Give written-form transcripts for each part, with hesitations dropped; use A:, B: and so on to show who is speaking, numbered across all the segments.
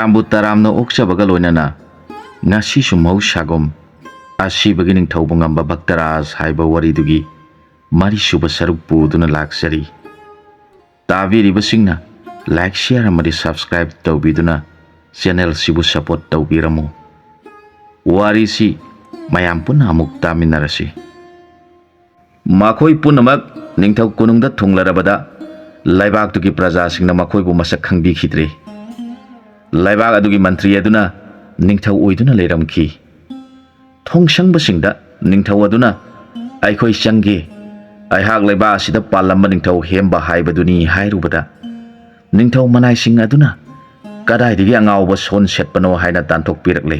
A: ꯃꯌꯥꯝꯕꯨ ꯇꯔꯥꯝꯅ ꯑꯣꯛꯆꯕꯒ ꯂꯣꯏꯅꯅ ꯉꯁꯤꯁꯨ ꯃꯍꯧꯁꯥꯒꯨꯝ ꯑꯁꯤꯕꯒꯤ ꯅꯤꯡꯊꯧꯕ ꯉꯝꯕ ꯚꯛꯇꯔꯥꯖ ꯍꯥꯏꯕ ꯋꯥꯔꯤꯗꯨꯒꯤ ꯃꯔꯤꯁꯨꯕ ꯁꯔꯨꯛ ꯄꯨꯗꯨꯅ ꯂꯥꯛꯆꯔꯤ꯫ ꯇꯥꯕꯤꯔꯤꯕꯁꯤꯡꯅ ꯂꯥꯏꯛ ꯁꯤꯌꯔ ꯑꯃꯗꯤ ꯁꯕꯁꯀ꯭ꯔꯥꯏꯕ ꯇꯧꯕꯤꯗꯨꯅ ꯆꯦꯅꯦꯜꯁꯤꯕꯨ ꯁꯄꯣꯔꯠ ꯇꯧꯕꯤꯔꯝꯃꯨ꯫ ꯋꯥꯔꯤꯁꯤ ꯃꯌꯥꯝ ꯄꯨꯟꯅ ꯑꯃꯨꯛ ꯇꯥꯃꯤꯟꯅꯔꯁꯤ꯫ ꯃꯈꯣꯏ ꯄꯨꯝꯅꯃꯛ ꯅꯤꯡꯊꯧ ꯀꯣꯅꯨꯡꯗ ꯊꯨꯡꯂꯔꯕꯗ ꯂꯩꯕꯥꯛꯇꯨꯒꯤ ꯄ꯭ꯔꯖꯥꯁꯤꯡꯅ ꯃꯈꯣꯏꯕꯨ ꯃꯁꯛ ꯈꯪꯕꯤꯈꯤꯗ꯭ꯔꯦ꯫ ꯂꯩꯕꯥꯛ ꯑꯗꯨꯒꯤ ꯃꯟꯇ꯭ꯔꯤ ꯑꯗꯨꯅ ꯅꯤꯡꯊꯧ ꯑꯣꯏꯗꯨꯅ ꯂꯩꯔꯝꯈꯤ꯫ ꯊꯣꯡꯁꯪꯕꯁꯤꯡꯗ ꯅꯤꯡꯊꯧ ꯑꯗꯨꯅ "ꯑꯩꯈꯣꯏ ꯆꯪꯒꯦ, ꯑꯩꯍꯥꯛ ꯂꯩꯕꯥꯛ ꯑꯁꯤꯗ ꯄꯥꯜꯂꯝꯕ ꯅꯤꯡꯊꯧ ꯍꯦꯝꯕ ꯍꯥꯏꯕꯗꯨꯅꯤ" ꯍꯥꯏꯔꯨꯕꯗ ꯅꯤꯡꯊꯧ ꯃꯅꯥꯏꯁꯤꯡ ꯑꯗꯨꯅ ꯀꯗꯥꯏꯗꯒꯤ ꯑꯉꯥꯎꯕ ꯁꯣꯟ ꯁꯦꯠꯄꯅꯣ ꯍꯥꯏꯅ ꯇꯥꯟꯊꯣꯛꯄꯤꯔꯛꯂꯦ꯫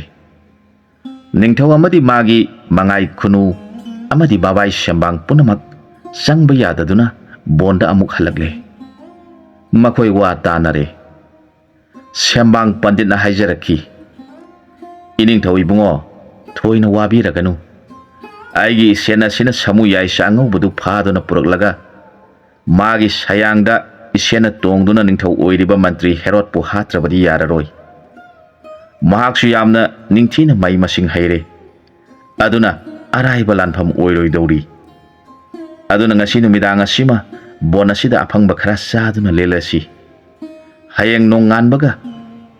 A: ꯅꯤꯡꯊꯧ ꯑꯃꯗꯤ ꯃꯥꯒꯤ ꯃꯉꯥꯏ ꯈꯨꯅꯨ ꯑꯃꯗꯤ ꯕꯥꯕꯥꯏ ꯁꯦꯝꯕꯥꯡ ꯄꯨꯝꯅꯃꯛ ꯆꯪꯕ ꯌꯥꯗꯗꯨꯅ ꯕꯣꯟꯗ ꯑꯃꯨꯛ ꯍꯜꯂꯛꯂꯦ꯫ ꯃꯈꯣꯏ ꯋꯥ ꯇꯥꯅꯔꯦ꯫ ꯁꯦꯝꯕꯥꯡ ꯄꯟꯗꯤꯠꯅ ꯍꯥꯏꯖꯔꯛꯈꯤ, "ꯏꯅꯤꯡꯊꯧ ꯏꯕꯨꯡꯉꯣ, ꯊꯣꯏꯅ ꯋꯥꯕꯤꯔꯒꯅꯨ꯫ ꯑꯩꯒꯤ ꯏꯁꯦꯟ ꯑꯁꯤꯅ ꯁꯥꯃꯨ ꯌꯥꯏꯁ ꯑꯉꯧꯕꯗꯨ ꯐꯥꯗꯨꯅ ꯄꯨꯔꯛꯂꯒ ꯃꯥꯒꯤ ꯁꯌꯥꯡꯗ ꯏꯁꯦꯟꯅ ꯇꯣꯡꯗꯨꯅ ꯅꯤꯡꯊꯧ ꯑꯣꯏꯔꯤꯕ ꯃꯟꯇ꯭ꯔꯤ ꯍꯦꯔꯣꯗꯄꯨ ꯍꯥꯠꯇ꯭ꯔꯕꯗꯤ ꯌꯥꯔꯔꯣꯏ꯫ ꯃꯍꯥꯛꯁꯨ ꯌꯥꯝꯅ ꯅꯤꯡꯊꯤꯅ ꯃꯍꯩ ꯃꯁꯤꯡ ꯍꯩꯔꯦ, ꯑꯗꯨꯅ ꯑꯔꯥꯏꯕ ꯂꯥꯟꯐꯝ ꯑꯣꯏꯔꯣꯏꯗꯧꯔꯤ꯫ ꯑꯗꯨꯅ ꯉꯁꯤ ꯅꯨꯃꯤꯗꯥꯡ ꯑꯁꯤꯃ ꯕꯣꯟ ꯑꯁꯤꯗ ꯑꯐꯪꯕ ꯈꯔ ꯆꯥꯗꯨꯅ ꯂꯦꯜꯂꯁꯤ꯫ ꯍꯌꯦꯡ ꯅꯣꯡꯉꯥꯟꯕꯒ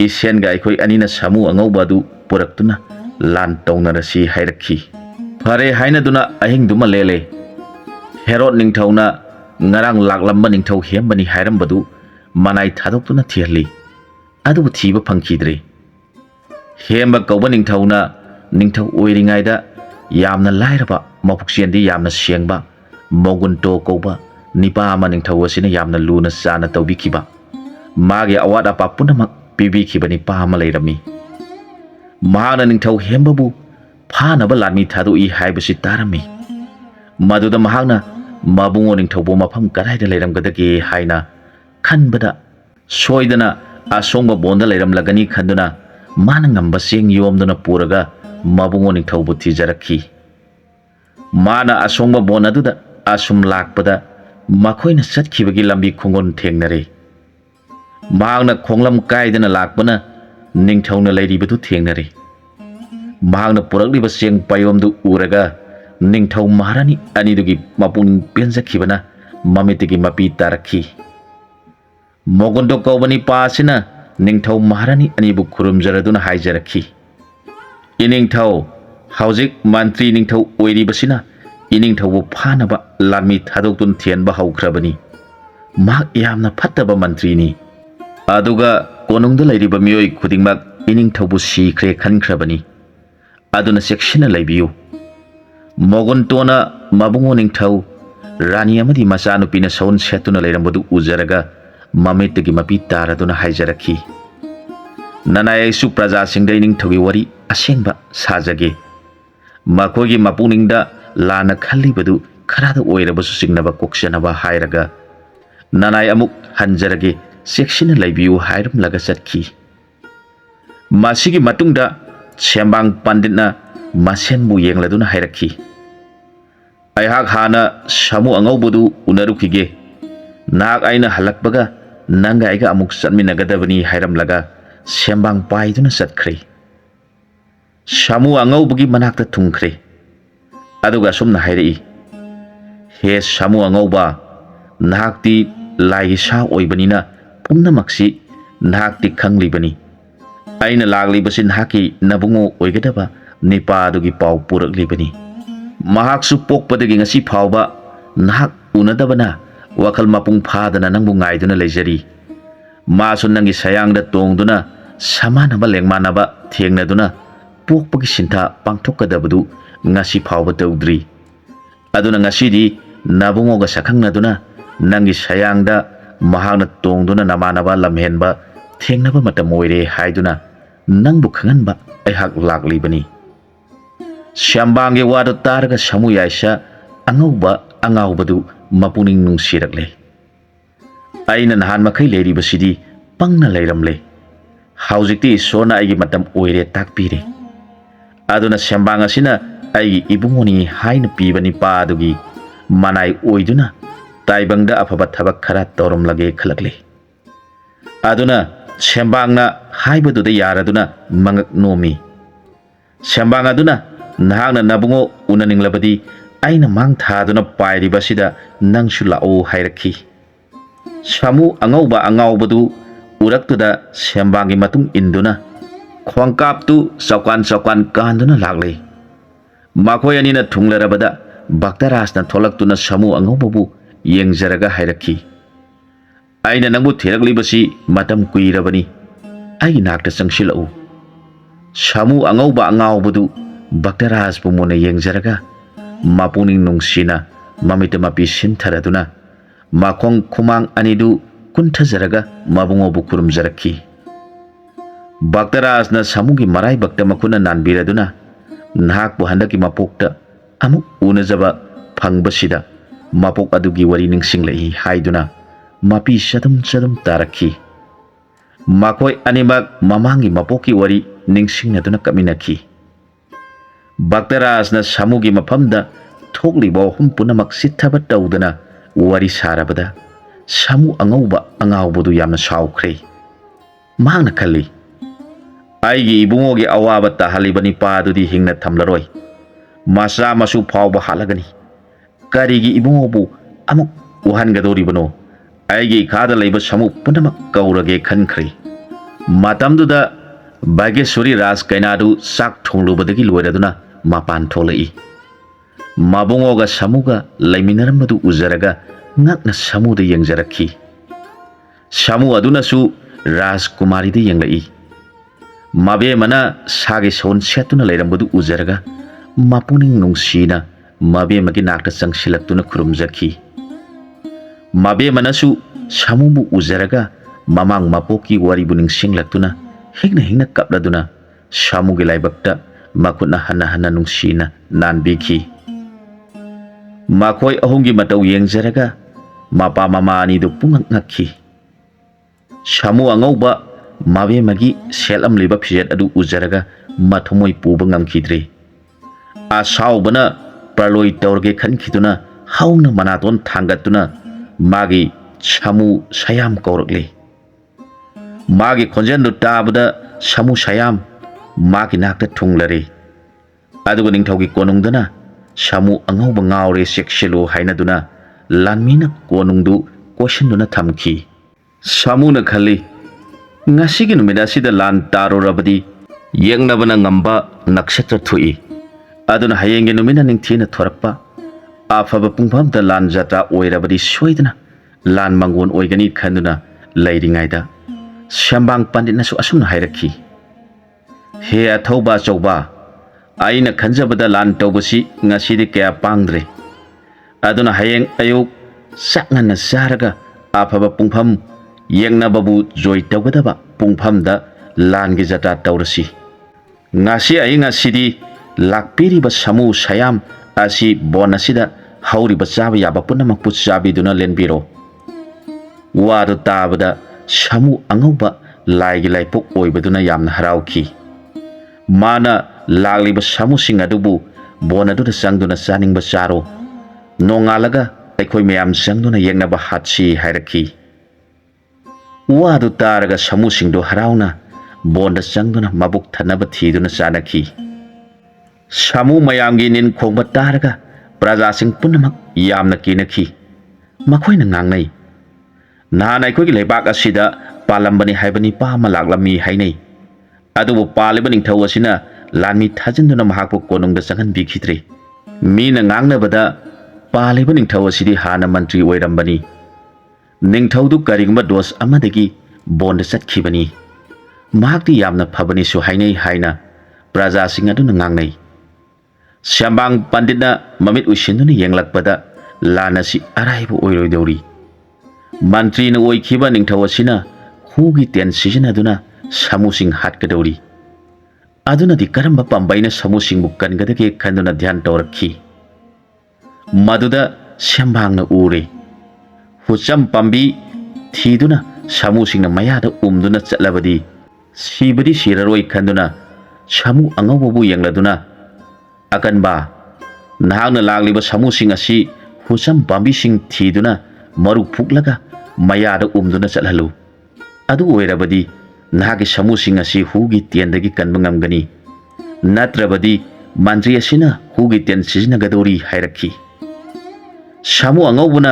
A: ꯏꯁꯦꯟꯒ ꯑꯩꯈꯣꯏ ꯑꯅꯤꯅ ꯁꯥꯃꯨ ꯑꯉꯧꯕ ꯑꯗꯨ ꯄꯨꯔꯛꯇꯨꯅ ꯂꯥꯟ ꯇꯧꯅꯔꯁꯤ" ꯍꯥꯏꯔꯛꯈꯤ꯫ ꯐꯔꯦ ꯍꯥꯏꯅꯗꯨꯅ ꯑꯍꯤꯡꯗꯨꯃ ꯂꯦꯜꯂꯦ꯫ ꯍꯦꯔꯣꯗ ꯅꯤꯡꯊꯧꯅ ꯉꯔꯥꯡ ꯂꯥꯛꯂꯝꯕ ꯅꯤꯡꯊꯧ ꯍꯦꯝꯕꯅꯤ ꯍꯥꯏꯔꯝꯕꯗꯨ ꯃꯅꯥꯏ ꯊꯥꯗꯣꯛꯇꯨꯅ ꯊꯤꯍꯜꯂꯤ, ꯑꯗꯨꯕꯨ ꯊꯤꯕ ꯐꯪꯈꯤꯗ꯭ꯔꯦ꯫ ꯍꯦꯝꯕ ꯀꯧꯕ ꯅꯤꯡꯊꯧꯅ ꯅꯤꯡꯊꯧ ꯑꯣꯏꯔꯤꯉꯩꯗ ꯌꯥꯝꯅ ꯂꯥꯏꯔꯕ, ꯃꯄꯨꯛꯆꯦꯜꯗꯤ ꯌꯥꯝꯅ ꯁꯦꯡꯕ ꯃꯣꯒꯨꯟꯇꯣ ꯀꯧꯕ ꯅꯤꯄꯥ ꯑꯃ ꯅꯤꯡꯊꯧ ꯑꯁꯤꯅ ꯌꯥꯝꯅ ꯂꯨꯅ ꯆꯥꯅ ꯇꯧꯕꯤꯈꯤꯕ, ꯃꯥꯒꯤ ꯑꯋꯥꯠ ꯑꯄꯥ ꯄꯨꯝꯅꯃꯛ ꯄꯤꯕꯤꯈꯤꯕ ꯅꯤꯄꯥ ꯑꯃ ꯂꯩꯔꯝꯃꯤ꯫ ꯃꯍꯥꯛꯅ ꯅꯤꯡꯊꯧ ꯍꯦꯝꯕꯕꯨ ꯐꯥꯅꯕ ꯂꯥꯟꯃꯤ ꯊꯥꯗꯣꯛꯏ ꯍꯥꯏꯕꯁꯤ ꯇꯥꯔꯝꯃꯤ꯫ ꯃꯗꯨꯗ ꯃꯍꯥꯛꯅ ꯃꯕꯨꯡꯉꯣ ꯅꯤꯡꯊꯧꯕꯨ ꯃꯐꯝ ꯀꯗꯥꯏꯗ ꯂꯩꯔꯝꯒꯗꯒꯦ ꯍꯥꯏꯅ ꯈꯟꯕꯗ ꯁꯣꯏꯗꯅ ꯑꯁꯣꯡꯕ ꯕꯣꯟꯗ ꯂꯩꯔꯝꯂꯒꯅꯤ ꯈꯟꯗꯨꯅ ꯃꯥꯅ ꯉꯝꯕ ꯆꯦꯡ ꯌꯣꯝꯗꯨꯅ ꯄꯨꯔꯒ ꯃꯕꯨꯡꯉꯣ ꯅꯤꯡꯊꯧꯕꯨ ꯊꯤꯖꯔꯛꯈꯤ꯫ ꯃꯥꯅ ꯑꯁꯣꯡꯕ ꯕꯣꯟ ꯑꯗꯨꯗ ꯑꯁꯨꯝ ꯂꯥꯛꯄꯗ ꯃꯈꯣꯏꯅ ꯆꯠꯈꯤꯕꯒꯤ ꯂꯝꯕꯤ ꯈꯣꯡꯒꯣꯟ ꯊꯦꯡꯅꯔꯦ꯫ ꯃꯍꯥꯛꯅ ꯈꯣꯡꯂꯝ ꯀꯥꯏꯗꯅ ꯂꯥꯛꯄꯅ ꯅꯤꯡꯊꯧꯅ ꯂꯩꯔꯤꯕꯗꯨ ꯊꯦꯡꯅꯔꯦ꯫ ꯃꯍꯥꯛꯅ ꯄꯨꯔꯛꯂꯤꯕ ꯆꯦꯡ ꯄꯥꯌꯣꯝꯗꯨ ꯎꯔꯒ ꯅꯤꯡꯊꯧ ꯃꯍꯥꯔꯥꯅꯤ ꯑꯅꯤꯗꯨꯒꯤ ꯃꯄꯨꯛꯅꯤꯡ ꯄꯦꯟꯖꯈꯤꯕꯅ ꯃꯃꯤꯠꯇꯒꯤ ꯃꯄꯤ ꯇꯥꯔꯛꯈꯤ꯫ ꯃꯣꯒꯨꯟꯗꯣ ꯀꯧꯕ ꯅꯤꯄꯥ ꯑꯁꯤꯅ ꯅꯤꯡꯊꯧ ꯃꯍꯥꯔꯥꯅꯤ ꯑꯅꯤꯕꯨ ꯈꯨꯔꯨꯝꯖꯔꯗꯨꯅ ꯍꯥꯏꯖꯔꯛꯈꯤ, "ꯏꯅꯤꯡꯊꯧ, ꯍꯧꯖꯤꯛ ꯃꯟꯇ꯭ꯔꯤ ꯅꯤꯡꯊꯧ ꯑꯣꯏꯔꯤꯕꯁꯤꯅ ꯏꯅꯤꯡꯊꯧꯕꯨ ꯐꯥꯅꯕ ꯂꯥꯟꯃꯤ ꯊꯥꯗꯣꯛꯇꯨꯅ ꯊꯤꯍꯟꯕ ꯍꯧꯈ꯭ꯔꯕꯅꯤ꯫ ꯃꯍꯥꯛ ꯌꯥꯝꯅ ꯐꯠꯇꯕ ꯃꯟꯇ꯭ꯔꯤꯅꯤ꯫ ꯑꯗꯨꯒ ꯀꯣꯅꯨꯡꯗ ꯂꯩꯔꯤꯕ ꯃꯤꯑꯣꯏ ꯈꯨꯗꯤꯡꯃꯛ ꯏꯅꯤꯡꯊꯧꯕꯨ ꯁꯤꯈ꯭ꯔꯦ ꯈꯟꯈ꯭ꯔꯕꯅꯤ꯫ ꯑꯗꯨꯅ ꯆꯦꯛꯁꯤꯟꯅ ꯂꯩꯕꯤꯌꯨ." ꯃꯣꯒꯨꯟꯇꯣꯅ ꯃꯕꯨꯡꯉꯣ ꯅꯤꯡꯊꯧ, ꯔꯥꯅꯤ ꯑꯃꯗꯤ ꯃꯆꯥꯅꯨꯄꯤꯅ ꯁꯎꯟ ꯁꯦꯠꯇꯨꯅ ꯂꯩꯔꯝꯕꯗꯨ ꯎꯖꯔꯒ ꯃꯃꯤꯠꯇꯒꯤ ꯃꯄꯤ ꯇꯥꯔꯗꯨꯅ ꯍꯥꯏꯖꯔꯛꯈꯤ, "ꯅꯅꯥꯏ ꯑꯩꯁꯨ प्रꯖꯥꯁꯤꯡꯗ ꯏꯅꯤꯡꯊꯧꯒꯤ ꯋꯥꯔꯤ ꯑꯁꯦꯡꯕ ꯁꯥꯖꯒꯦ꯫ ꯃꯈꯣꯏꯒꯤ ꯃꯄꯨꯛꯅꯤꯡꯗ ꯂꯥꯟꯅ ꯈꯜꯂꯤꯕꯗꯨ ꯈꯔꯗ ꯑꯣꯏꯔꯕꯁꯨ ꯆꯤꯡꯅꯕ ꯀꯣꯛꯆꯅꯕ ꯍꯥꯏꯔꯒ ꯅꯅꯥꯏ ꯑꯃꯨꯛ ꯍꯟꯖꯔꯒꯦ, ꯆꯦꯛꯁꯤꯟꯅ ꯂꯩꯕꯤꯌꯨ" ꯍꯥꯏꯔꯝꯂꯒ ꯆꯠꯈꯤ꯫ ꯃꯁꯤꯒꯤ ꯃꯇꯨꯡꯗ ꯁꯦꯝꯕꯥꯡ ꯄꯟꯗꯤꯠꯅ ꯃꯁꯦꯟꯕꯨ ꯌꯦꯡꯂꯗꯨꯅ ꯍꯥꯏꯔꯛꯈꯤ, "ꯑꯩꯍꯥꯛ ꯍꯥꯟꯅ ꯁꯥꯃꯨ ꯑꯉꯧꯕꯗꯨ ꯎꯅꯔꯨꯈꯤꯒꯦ꯫ ꯅꯍꯥꯛ ꯑꯩꯅ ꯍꯜꯂꯛꯄꯒ ꯅꯪꯒ ꯑꯩꯒ ꯑꯃꯨꯛ ꯆꯠꯃꯤꯟꯅꯒꯗꯕꯅꯤ" ꯍꯥꯏꯔꯝꯂꯒ ꯁꯦꯝꯕꯥꯡ ꯄꯥꯏꯗꯨꯅ ꯆꯠꯈ꯭ꯔꯦ꯫ ꯁꯥꯃꯨ ꯑꯉꯧꯕꯒꯤ ꯃꯅꯥꯛꯇ ꯊꯨꯡꯈ꯭ꯔꯦ꯫ ꯑꯗꯨꯒ ꯑꯁꯨꯝꯅ ꯍꯥꯏꯔꯛꯏ, "ꯍꯦ ꯁꯥꯃꯨ ꯑꯉꯧꯕ, ꯅꯍꯥꯛꯇꯤ ꯂꯥꯏꯒꯤ ꯁꯥ ꯑꯣꯏꯕꯅꯤꯅ ꯄꯨꯝꯅꯃꯛꯁꯤ ꯅꯍꯥꯛꯇꯤ ꯈꯪꯂꯤꯕꯅꯤ꯫ ꯑꯩꯅ ꯂꯥꯛꯂꯤꯕꯁꯤ ꯅꯍꯥꯛꯀꯤ ꯅꯕꯨꯡꯉꯣ ꯑꯣꯏꯒꯗꯕ ꯅꯤꯄꯥ ꯑꯗꯨꯒꯤ ꯄꯥꯎ ꯄꯨꯔꯛꯂꯤꯕꯅꯤ꯫ ꯃꯍꯥꯛꯁꯨ ꯄꯣꯛꯄꯗꯒꯤ ꯉꯁꯤ ꯐꯥꯎꯕ ꯅꯍꯥꯛ ꯎꯅꯗꯕꯅ ꯋꯥꯈꯜ ꯃꯄꯨꯡ ꯐꯥꯗꯅ ꯅꯪꯕꯨ ꯉꯥꯏꯗꯨꯅ ꯂꯩꯖꯔꯤ꯫ ꯃꯥꯁꯨ ꯅꯪꯒꯤ ꯁꯌꯥꯡꯗ ꯇꯣꯡꯗꯨꯅ ꯁꯃꯥꯟꯅꯕ ꯂꯦꯡꯃꯥꯟꯅꯕ ꯊꯦꯡꯅꯗꯨꯅ ꯄꯣꯛꯄꯒꯤ ꯁꯤꯟꯊꯥ ꯄꯥꯡꯊꯣꯛꯀꯗꯕꯗꯨ ꯉꯁꯤ ꯐꯥꯎꯕ ꯇꯧꯗ꯭ꯔꯤ꯫ ꯑꯗꯨꯅ ꯉꯁꯤꯗꯤ ꯅꯕꯨꯡꯉꯣꯒ ꯁꯛꯈꯪꯅꯗꯨꯅ ꯅꯪꯒꯤ ꯁꯌꯥꯡꯗ ꯃꯍꯥꯛꯅ ꯇꯣꯡꯗꯨꯅ ꯅꯃꯥꯟꯅꯕ ꯂꯝꯍꯦꯟꯕ ꯊꯦꯡꯅꯕ ꯃꯇꯝ ꯑꯣꯏꯔꯦ ꯍꯥꯏꯗꯨꯅ ꯅꯪꯕꯨ ꯈꯪꯍꯟꯕ ꯑꯩꯍꯥꯛ ꯂꯥꯛꯂꯤꯕꯅꯤ." ꯁꯦꯝꯕꯥꯡꯒꯤ ꯋꯥꯗꯨ ꯇꯥꯔꯒ ꯁꯥꯃꯨ ꯌꯥꯏꯁ ꯑꯉꯧꯕ ꯑꯉꯥꯎꯕꯗꯨ ꯃꯄꯨꯛꯅꯤꯡ ꯅꯨꯡꯁꯤꯔꯛꯂꯦ꯫ "ꯑꯩꯅ ꯅꯍꯥꯟ ꯃꯈꯩ ꯂꯩꯔꯤꯕꯁꯤꯗꯤ ꯄꯪꯅ ꯂꯩꯔꯝꯂꯦ꯫ ꯍꯧꯖꯤꯛꯇꯤ ꯏꯁꯣꯔꯅ ꯑꯩꯒꯤ ꯃꯇꯝ ꯑꯣꯏꯔꯦ ꯇꯥꯛꯄꯤꯔꯦ꯫ ꯑꯗꯨꯅ ꯁꯦꯝꯕꯥꯡ ꯑꯁꯤꯅ ꯑꯩꯒꯤ ꯏꯕꯨꯡꯉꯣꯅꯤ ꯍꯥꯏꯅ ꯄꯤꯕ ꯅꯤꯄꯥ ꯑꯗꯨꯒꯤ ꯃꯅꯥꯏ ꯑꯣꯏꯗꯨꯅ ꯇꯥꯏꯕꯪꯗ ꯑꯐꯕ ꯊꯕꯛ ꯈꯔ ꯇꯧꯔꯝꯂꯒꯦ ꯈꯜꯂꯛꯂꯦ꯫ ꯑꯗꯨꯅ ꯁꯦꯝꯕꯥꯡꯅ haibadu da yaraduna mangak nomi. Sembang aduna nahakna nabungo unaninglabadi aina mang thaduna pairibasida nangsu lao hairakhi. Samu angaubadu uraktuda sembangi matung induna khwangkaptu saukan kanduna laglei. Makhoi anina thunglarabada Bhaktarasna tholaktuna samu angaubabu yengjaraga hairakhi. Aina nangbu theraklibasi matam kuirabani ai nakta changsilau. Samu angaubadu Bhaktaras pumona yengjaraga mapuning nungsina mamita mapi sintharaduna makhong khumang anidu kunthajaraga mabungobu kurumjarakhi. Bhaktarasna samugi marai bhakta makuna nanbiraduna nahakbu handaki mapokta amuk unajaba phangbasida mapok adugi wari ningsinglai haiduna mapi sadam tarakhi. Makhoi animak mamangi mapoki wari ningsingnaduna kaminakhi. Bhaktarasna samugi maphamda thokliba hum punamak sithaba tawdana wari sarabada samu angaubudu yamna saukhre. Mahangna khalli aigi ibungogi awaba tahalibani padudi hingna thamlaroi. Masa masu phawba halagani. Karigi ibungobu amuk uhangadoribano. Aigi khada laiba samu punamak kaurage khankhre. Matamduda Bhagyeswari Ras Kainadu sak thonglubadagi loiraduna mapan tholai. Mabungoga samuga laiminarambadu uzaraga ngakna samuda yengjarakhi. Samu adunasu Rajkumarida yenglai. Mabe mana sage son setuna lairambadu uzaraga mapuning nungsina mabe magi nakta changsilaktuna khurumjakhi. Mabe manasu samubu uzaraga mamang mapoki waribu ningsinglaktuna hingna kapladuna samugi laibakta makutna hana nungsina nanbikhi. Makhoi ahungi matau yengjaraga mapa mama anidu pungak ngakhi. Samu angauba mabe magi selam liba phijet adu uzaraga mathomoi puba ngamkhidre. Asaubana praloi tawrge khankhiduna hauna manaton thangatuna magi samu sayam kaurakle. Magi khonjendu tabada samu sayam magi nakta thunglare. Aduga ningthaugi konungdana samu angauba ngaure sekselo hainaduna lanmina konungdu questionduna thamki. Samuna khalli ngasigi numida sida lan tarorabadi yengnabana ngamba nakshatra thui. Aduna hayenge numina ningthina thorakpa afaba pungphamda lan jatra oirabadi soidana lan mangon oigani khanduna lairingaida Sambang pandit nasu asumna hairakhi. He athauba chauba aina khanjabada lan tawbasi ngasidi kaya pangdre. Aduna hayeng ayuk saknana saraga afaba pungpham yengna babu joy tawgadaba pungphamda lan gi jata tawrasi. Ngasi ai ngasidi lakpiriba samu sayam asi bonasida hauriba chaba yaba punamak pu chabiduna lenbiro. Wadu tabada samu angauba laigi laipok oibaduna yamna haraukhi. Mana lagliba samu singadubu bonaduna sangduna saningba charo. Nongalaga aikhoi mayam sangduna yengnaba hatsi hairakhi. Wadu taraga samu singdo harauna bonda sangduna mabuk thanaba thiduna chanakhi. Samu mayamgi nin khongba taraga praja sing punamak yamna kinakhi. Makhoina ngangnai. Nahan aikhoi gi leibak asida palambani haibani pama laklami hainai. Adubu paliba ningthau asina lanmi thajinduna mahakpu konungda changhanbikhidre. Mina ngangnabada paliba ningthau asidi hana mantri oirambani. Ningthaudu karigumba dos amadagi bonda chatkhibani. Mahakti yamna phabani su hainai haina praja sing aduna ngangnai. Sambang panditna mamit ushinduna yenglakpada lanasi araibu oiroidori. Mantri na oikhiba ningthau asina hugi ten sijanaduna samusing hatkadori. Aduna di karamba pambaina samusing bukkangadage khanduna dhyan tawrakhi. Maduda Sambangna ure. Hucham pambi thiduna samusingna mayada umduna chatlabadi sibadi siraroi khanduna samu angaubabu yengladuna akanba nahangna lagliba samusing asi hucham pambi sing thiduna maru phuklaga mayada umduna chathalu. Adu oirabadi nahagi samusing asi hugi tiendagi kanba ngamgani natrabadi mantri asina hugi tien sijinagadori hairakhi samu angaubuna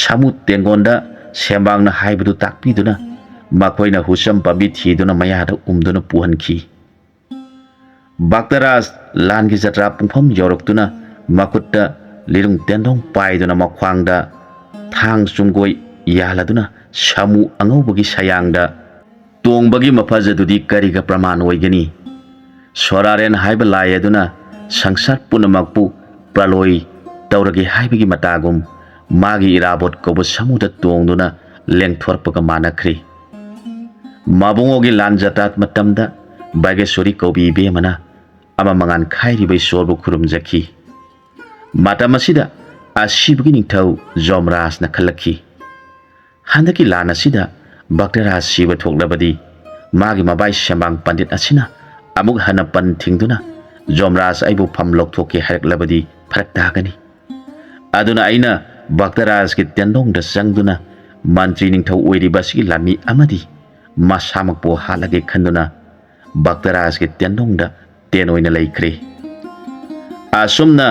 A: samu tengonda sembangna haibadu takpiduna makoina husam pambi thiduna mayada umduna puhankhi Baktaras langi jatra pungpham yoroktuna makutta lirung tendong paiduna makhwangda thang sunggoi yaladuna samu angaubagi sayangda tongbagi mafajadudi kariga praman oigani soraren haiba layaduna sangsar punamakpu praloi tauragi haibagi matagum magi irabot kobo samuda tongduna lengthorpaga manakhri mabungogi lanjatat matamda bagesori kobi bemana ama mangan khairi bai sorbu khurumjakhi matamasida asibagi ningthau jomras na khalakhi handaki lana sida baktera siba thoklabadi magi mabai sembang pandit asina amuk hana pan thingduna jomras aibu pham lokthoke haraklabadi pharak tagani aduna aina baktaras ki tendong da sangduna mantri ningthau oiribasi lami amadi masamakpo halage khanduna baktaras ki tendong da tenoina laikre asumna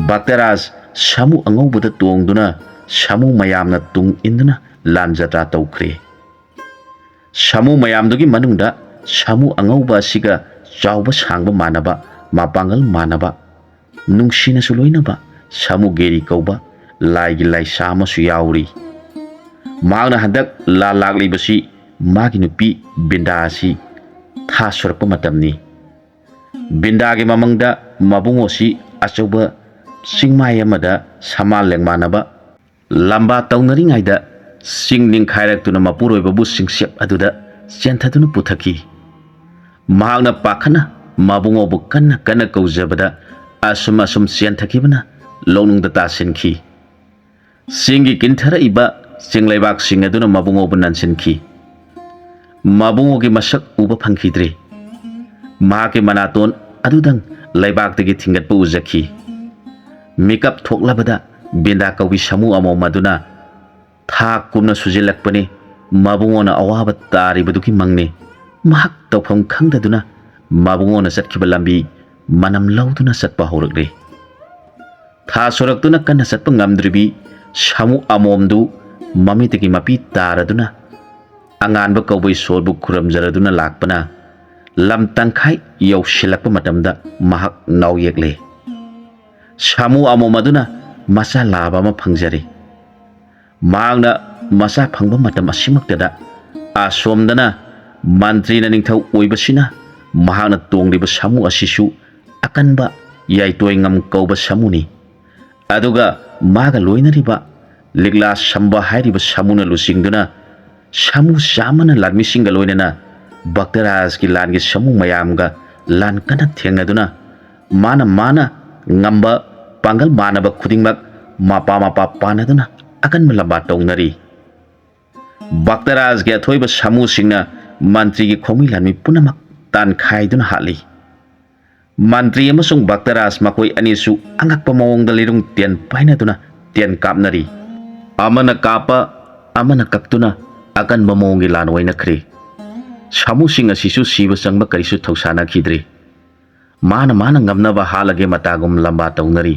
A: baktaras samu angaubuda tongduna samu mayamna tung induna lanjatra tawkhre samu mayamdugi manungda samu angauba asiga chawba sangba manaba mapangal manaba nungsina suloinaba samu geri kauba laigi lai sama su yauri magna handak la lagli basi magi nupi binda asi tha sorpa matamni binda ge mamangda mabungo si achauba singmai amada samal lengmanaba lamba taunari singning khairak tuna mapuroi babu singsep aduda chenthaduna puthaki mahakna pakhana mabungo bu kanna kaujabada asum chenthakibana lonungda tasinki singi kinthara iba singlaibak sing aduna mabungo bu nansinki mabungo gi masak uba phangkhidre mahake manaton adudang laibak tagi thingat pu ujakhi makeup thoklabada binda kawi samu amo maduna tha kumna sujilakpani mabungona awaba taribaduki mangne mahak tawpham khangdaduna mabungona satkiba lambi manam lauduna satpa horakre tha soraktuna kanna satpa ngamdribi samu amomdu mamitaki mapi taraduna anganba kawbai sorbu khuramjaraduna lakpana lam tangkhai yausilakpa matamda mahak naw yekle samu amomaduna masa laba ma phangjare magna masa phangba matam asimaktada asomdana mantri na ningthau oibasina mahana tongliba samu asisu akanba yaitoi ngam kauba samuni aduga maga loinariba ligla samba hairiba samuna lusingduna samu samana larmisinga loinana baktaras ki langi samu mayamga lan kana thengaduna mana ngamba pangal manaba khudingmak mapa panaduna akan melamba taunari baktaras ge thoiba samu singna mantri gi khomi lanmi punamak tan khaiduna hali mantri amasung baktaras makoi anisu angakpa mawongda lirung tian painaduna tian kapnari amana kapa amana kaktuna akan mamawongi lanwaina khri samu singa sisu siba sangba karisu thausana khidre mana ngamnaba halage matagum lamba taunari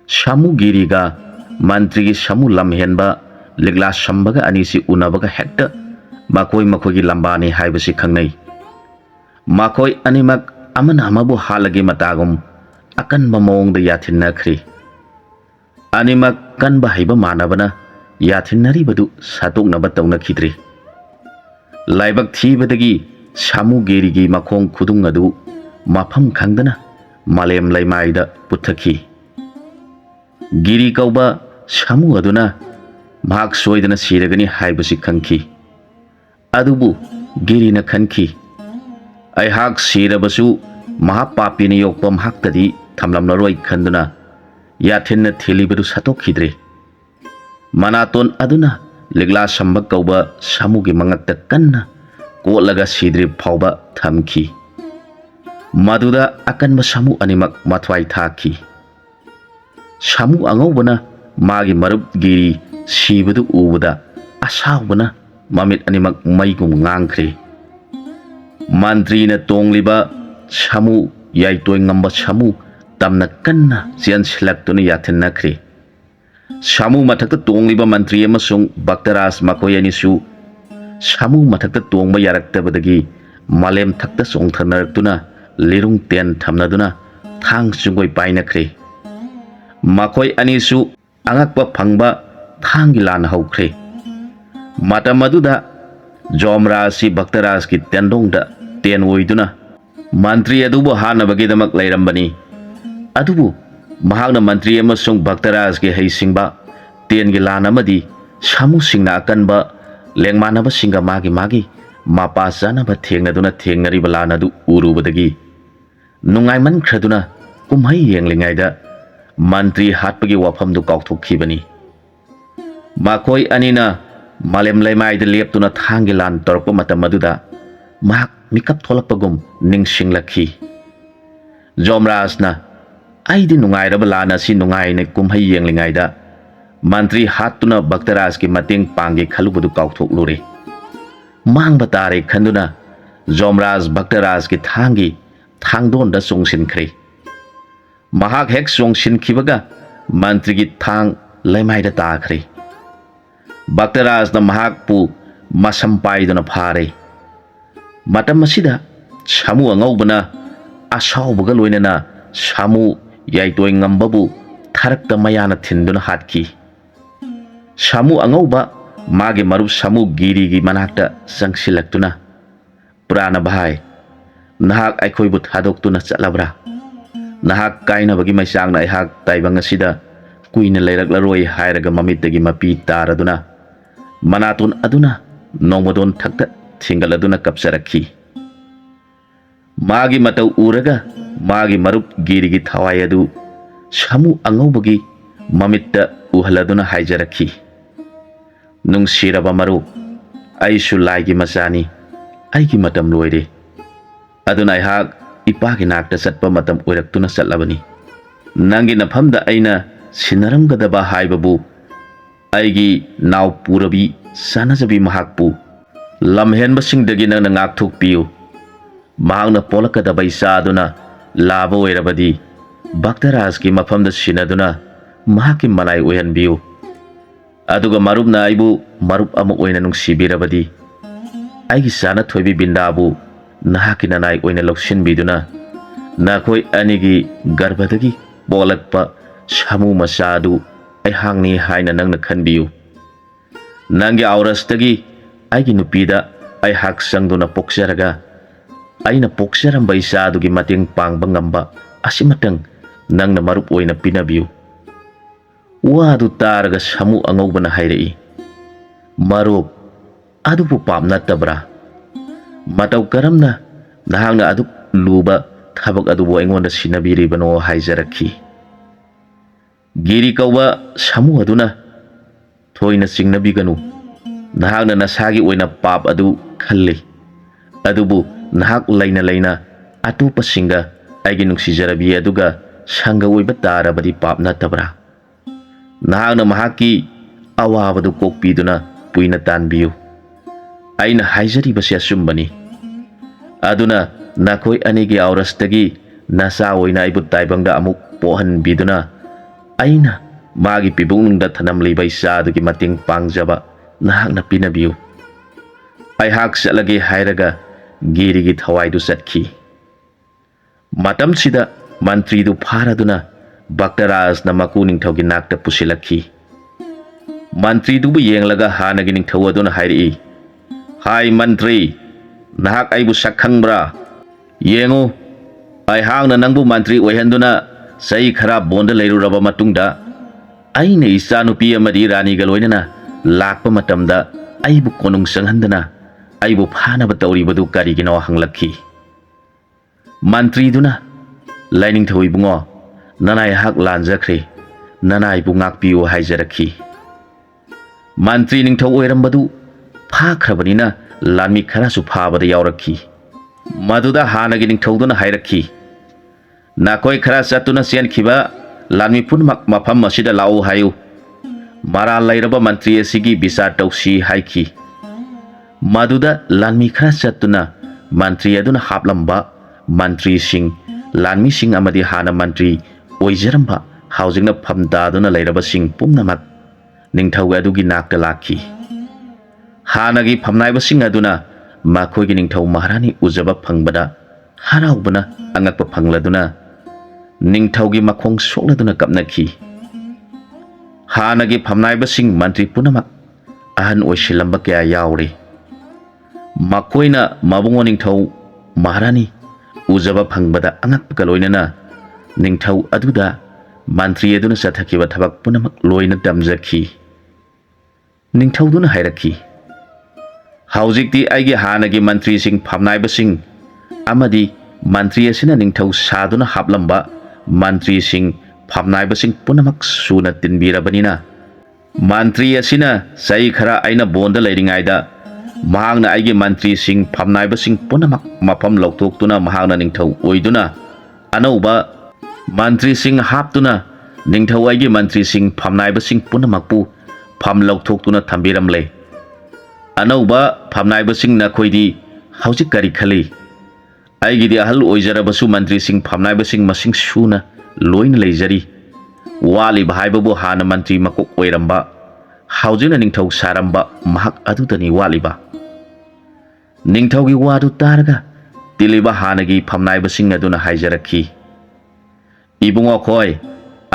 A: samu giriga mantri gi samu lamhenba ligla sambaga anisi unabaga hekta makoi gi lambani haibasi khangnai makoi animak amana amabu halage matagum akan mamawongda yathinna khri animak kanba haiba manabana yathinnari badu satoknaba tauna khidre laibak thibadagi samu gerigi makhong khudung adu mafam khangdana malem laimaida puthaki giri kauba samu aduna mahak soidana siragani haibasi khangki adubu giri na khanki ai hak sirabasu mahapapini yokpam haktadi thamlamnaroi khanduna yathinna thelibadu satokhidre manaton aduna ligla sambak kauba samu gi mangakta kanna kolaga sidri phauba thamki maduda akanba samu animak mathwai thaki samu angaubana magi marup giri sibadu ubada asawbana mamit animak maigum ngangkhre Mantrina tongliba samu yaitoi ngamba samu tamna kanna sian silaktuna yathennakri. Samu mathakta tongliba mantri amasung Bhaktaras makoi anisu samu mathakta tongba yaraktabadagi malem thakta songthanaktuna lirung ten thamnaduna thang sungoi painakri. Makoi anisu angakpa phangba thangi lan haukre. Matam aduda Jomrasi Bhaktaras ki tendongda ten oiduna mantri adubu hanabagidamak lairambani. Adubu mahagna mantri amasung Bhaktaras ki heisingba ten gi lan amadi samu singna akanba lengmanaba singa magi mapa sanaba thengnaduna thengnariba lan adu urubadagi nungaiman khraduna kumhai yenglingaida mantri hatpagi wafamdu kaukthokkhibani. Makoi anina malem laimaida leptuna thangi lan torpa matam aduda mahak mikap tholakpagum ningsinglakhi. Jomrasna aidi nungairaba lan asi nungaine kumhai yenglingaida mantri hatuna Bhaktaras ki mating pangge khalubadu kaukhthoklure. Mangba tare khanduna Jomras Bhaktaras ki thangi thangdonda songsinkhre. Mahak hek songsinkhibaga mantri ki thang laimaida takhre. Bhaktaras na mahak pu masam paiduna phare. Matam masida samu angaubana asaubaga loinana samu yaitoi ngambabu tharakta mayana thinduna hatki. Samu angauba mage marup samu giri gi manakta sangsilaktuna prana bhai nahak aikhoibu thadoktuna chatlabra nahak kaina bagi maisangna aihak taibang asida kuina leiraklaroi hairaga mamittagi mapi taraduna manatun aduna nongmadon thakta thingaladuna kapsarakhi. Magi matau uraga magi marup giri gi thawai adu samu angaubagi mamitta uhaladuna haijarakhi. Nungsiraba maru aisu laigi masani aigi matam loire aduna aihak ipagi nakta satpa matam oiraktuna satlabani. Nangi nafamda aina sinaramgadaba haibabu aigi naw purabi sanajabi mahakpu lamhenbasingdagi nangna ngakthokpiyu. Mahakna polakadaba isaduna laba oirabadi Bhaktaras ki mafamda sinaduna mahaki malai oihanbiyu. Aduga marupna aibu marup ama oina nungsibirabadi aigi sana thoibi bindabu nahaki nanai oina loksinbiduna nakhoi anigi garbadagi bolakpa samu masadu aihangni haina nangna khanbiyu. Nangi aurastagi aigi nupida aihak sangduna poksaraga aina poksaramba isadugi mating pangba ngamba asimatang nangna marup oina pinabiyu. Wadu taraga samu angaubana hairei marup adupu pamna tabra matau karamna nahangna adu luba thabak adubu aingonda sinabiribano haijarakhi. Giri kauba samu aduna thoina singnabiganu nahangna nasagi oina pap adu khalle adubu nahak laina atupa singa aigi nuksijarabi aduga sanga oiba tarabadi papna tabra. Nahangna mahaki awabadu kokpiduna puina tanbiyu. Aina haijaribasi asumbani. Aduna nakhoi anigi aurastagi nasa oina aibu taibangda amuk pohan biduna aina magi pibungda thanamliba isadugi mating pangjaba nahakna pinabiyu. Aihak satlagi hairaga girigi thawaidu satki. Matam sida mantri du pharaduna Bhaktaras na maku ningthaugi nakta pusilakhi. Mantri dubu yenglaga hanagi ningthau aduna hairi. Hai mantri nahak aibu sakhangbra yengu aihangna nangbu mantri oihanduna sai khara bonda leiruraba matungda aina isanupi amadi rani galoinana lakpa matamda aibu konung sanghandana aibu phanaba tawribadu karigino hanglakhi. Mantri duna laining thoi bungo nanai hak lanjakre nanai bu ngakpiu haijarakhi. Mantri ningthau oirambadu phakhrabadina lanmi kharasu phabada yaurakhi. Maduda hanagi ningthauduna hairakhi. Nakoi khara satuna senkhiba lanmi punmak mafam asida lau hayu. Mara lairaba mantri asigi bisa tausi haiki. Maduda lanmi khara satuna ꯃꯟꯇ꯭ꯔꯤ ꯑꯗꯨꯅ ꯍꯥꯞꯂꯝꯕ ꯃꯟꯇ꯭ꯔꯤꯁꯤꯡ ꯂꯥꯟꯃꯤꯁꯤꯡ ꯑꯃꯗꯤ ꯍꯥꯟꯅ ꯃꯟꯇ꯭ꯔꯤ ꯑꯣꯏꯖꯔꯝꯕ ꯍꯧꯖꯤꯛꯅ ꯐꯝ ꯇꯥꯗꯨꯅ ꯂꯩꯔꯕꯁꯤꯡ ꯄꯨꯝꯅꯃꯛ ꯅꯤꯡꯊꯧ ꯑꯗꯨꯒꯤ ꯅꯥꯛꯇ ꯂꯥꯛꯈꯤ꯫ ꯍꯥꯟꯅꯒꯤ ꯐꯝꯅꯥꯏꯕꯁꯤꯡ ꯑꯗꯨꯅ ꯃꯈꯣꯏꯒꯤ ꯅꯤꯡꯊꯧ ꯃꯍꯥꯔꯥꯅꯤ ꯎꯖꯕ ꯐꯪꯕꯗ ꯍꯔꯥꯎꯕꯅ ꯑꯉꯛꯄ ꯐꯪꯂꯗꯨꯅ ꯅꯤꯡꯊꯧꯒꯤ ꯃꯈꯣꯡ ꯁꯣꯛꯂꯗꯨꯅ ꯀꯞꯅꯈꯤ꯫ ꯍꯥꯟꯅꯒꯤ ꯐꯝꯅꯥꯏꯕꯁꯤꯡ ꯃꯟꯇ꯭ꯔꯤ ꯄꯨꯝꯅꯃꯛ ꯑꯍꯟ ꯑꯣꯏꯁꯤꯜꯂꯝꯕ ꯀꯌꯥ ꯌꯥꯎꯔꯤ꯫ ꯃꯈꯣꯏꯅ ꯃꯕꯨꯡꯉꯣ ꯅꯤꯡꯊꯧ ꯃꯍꯥꯔꯥꯅꯤ ꯎꯖꯕ ꯐꯪꯕꯗ ꯑꯉꯛꯄꯒ ꯂꯣꯏꯅꯅ ꯅꯤꯡꯊꯧ ꯑꯗꯨꯗ ꯃꯟꯇ꯭ꯔꯤ ꯑꯗꯨꯅ ꯆꯠꯊꯈꯤꯕ ꯊꯕꯛ ꯄꯨꯝꯅꯃꯛ ꯂꯣꯏꯅ ꯇꯝꯖꯈꯤ꯫ ꯅꯤꯡꯊꯧꯗꯨꯅ ꯍꯥꯏꯔꯛꯈꯤ, ꯍꯧꯖꯤꯛꯇꯤ ꯑꯩꯒꯤ ꯍꯥꯟꯅꯒꯤ ꯃꯟꯇ꯭ꯔꯤꯁꯤꯡ ꯐꯝꯅꯥꯏꯕꯁꯤꯡ ꯑꯃꯗꯤ ꯃꯟꯇ꯭ꯔꯤ ꯑꯁꯤꯅ ꯅꯤꯡꯊꯧ ꯁꯥꯗꯨꯅ ꯍꯥꯞꯂꯝꯕ ꯃꯟꯇ꯭ꯔꯤꯁꯤꯡ ꯐꯝꯅꯥꯏꯕꯁꯤꯡ ꯄꯨꯝꯅꯃꯛ ꯁꯨꯅ ꯇꯤꯟꯕꯤꯔꯕꯅꯤꯅ ꯃꯟꯇ꯭ꯔꯤ ꯑꯁꯤꯅ ꯆꯍꯤ ꯈꯔ ꯑꯩꯅ ꯕꯣꯟꯗ ꯂꯩꯔꯤꯉꯩꯗ ꯃꯍꯥꯛꯅ ꯑꯩꯒꯤ ꯃꯟꯇ꯭ꯔꯤꯁꯤꯡ ꯐꯝꯅꯥꯏꯕꯁꯤꯡ ꯄꯨꯝꯅꯃꯛ ꯃꯐꯝ ꯂꯧꯊꯣꯛꯇꯨꯅ ꯃꯍꯥꯛꯅ ꯅꯤꯡꯊꯧ ꯑꯣꯏꯗꯨꯅ ꯑꯅꯧꯕ ꯃꯟꯇ꯭ꯔꯤꯁꯤꯡ ꯍꯥꯞꯇꯨꯅ ꯅꯤꯡꯊꯧ ꯑꯩꯒꯤ ꯃꯟꯇ꯭ꯔꯤꯁꯤꯡ ꯐꯝꯅꯥꯏꯕꯁꯤꯡ ꯄꯨꯝꯅꯃꯛꯄꯨ ꯐꯝ ꯂꯧꯊꯣꯛꯇꯨꯅ ꯊꯝꯕꯤꯔꯝꯂꯦ꯫ ꯑꯅꯧꯕ ꯐꯝꯅꯥꯏꯕꯁꯤꯡ ꯅꯈꯣꯏꯗꯤ ꯍꯧꯖꯤꯛ ꯀꯔꯤ ꯈꯜꯂꯤ? ꯑꯩꯒꯤꯗꯤ ꯑꯍꯜ ꯑꯣꯏꯖꯔꯕꯁꯨ ꯃꯟꯇ꯭ꯔꯤꯁꯤꯡ ꯐꯝꯅꯥꯏꯕꯁꯤꯡ ꯃꯁꯤꯡ ꯁꯨꯅ ꯂꯣꯏꯅ ꯂꯩꯖꯔꯤ꯫ ꯋꯥꯠꯂꯤꯕ ꯍꯥꯏꯕꯕꯨ ꯍꯥꯟꯅ ꯃꯟꯇ꯭ꯔꯤ ꯃꯀꯣꯛ ꯑꯣꯏꯔꯝꯕ ꯍꯧꯖꯤꯛꯅ ꯅꯤꯡꯊꯧ ꯁꯥꯔꯝꯕ ꯃꯍꯥꯛ ꯑꯗꯨꯗꯅꯤ ꯋꯥꯠꯂꯤꯕ꯫ ꯅꯤꯡꯊꯧꯒꯤ ꯋꯥꯗꯨ ꯇꯥꯔꯒ ꯇꯤꯜꯂꯤꯕ ꯍꯥꯟꯅꯒꯤ ꯐꯝꯅꯥꯏꯕꯁꯤꯡ ꯑꯗꯨꯅ ꯍꯥꯏꯖꯔꯛꯈꯤ, ꯏꯕꯨꯡꯉꯣ ꯈꯣꯏ,